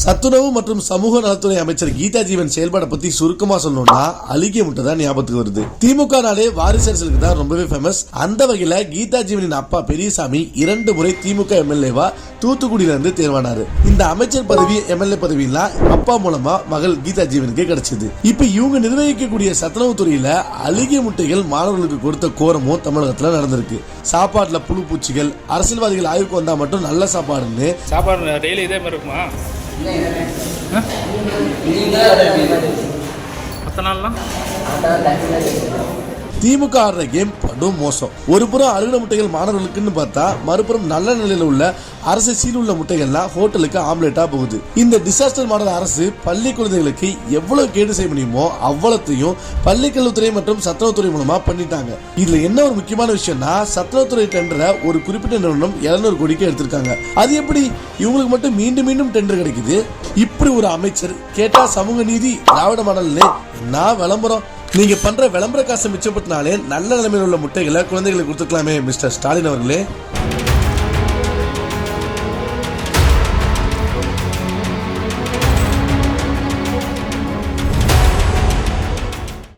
சத்துணவு மற்றும் சமூக நலத்துறை அமைச்சர் கீதா ஜீவன் செயல்பாடை பத்தி சுருக்கமா சொல்லணும்னா அழுகிய முட்டை தான் ஞாபகத்துக்கு வருது. திமுக நாளே வாரிசு அரசியலுக்கு தான் ரொம்பவே ஃபேமஸ். அந்த வகையில கீதா ஜீவனின் அப்பா பெரியசாமி 2 முறை திமுக எம்எல்ஏவா தூத்துக்குடியில இருந்து தேர்வானாரு. இந்த அமைச்சர் பதவி எம்எல்ஏ பதவியெல்லாம் அப்பா மூலமா மகள் கீதா ஜீவனுக்கு கிடைச்சது. இப்ப இவங்க நிர்வகிக்கக்கூடிய சத்துணவு துறையில அழுகிய முட்டைகள் மாணவர்களுக்கு கொடுத்த கோரமும் தமிழகத்துல நடந்திருக்கு. சாப்பாட்டுல புழு பூச்சிகள், அரசியல்வாதிகள் ஆய்வுக்கு வந்தா மட்டும் நல்ல சாப்பாடுன்னு சாப்பாடு டெய்லி இதே மாதிரி இருக்குமா? திமுக ஆடுற கேம் படும் மோசம். ஒரு புறம் அழுகின முட்டைகள் மாணவர்களுக்குன்னு பார்த்தா, மறுபுறம் நல்ல நிலையில உள்ள அரசு சீல் உள்ள முட்டைகள்லாம் ஹோட்டலுக்கு ஆம்லெட்டா போகுது. இந்த டிசாஸ்டர் மாடல் அரசு பள்ளி குழந்தைகளுக்கு எவ்வளவு கேடு செய்ய முடியுமோ அவ்வளத்தையும் பள்ளி கல்வித்துறை மற்றும் சத்துணவுத்துறை மூலமா பண்ணிட்டாங்க. இதுல என்ன ஒரு முக்கியமான விஷயம்னா, சத்துணவுத்துறை டெண்டரை ஒரு குறிப்பிட்ட நிறுவனம் 700 கோடிக்கு எடுத்திருக்காங்க. அது எப்படி இவங்களுக்கு மட்டும் மீண்டும் மீண்டும் டெண்டர் கிடைக்குது? இப்படி ஒரு அமைச்சர் கேட்டா சமூக நீதி திராவிட மாடல்னு என்ன விளம்பரம்? நீங்க பண்ற விளம்பர காசை மிச்சப்பட்டனாலே நல்ல நிலைமையில் உள்ள முட்டைகளை குழந்தைகளுக்கு கொடுத்துக்கலாமே மிஸ்டர் ஸ்டாலின் அவர்களே.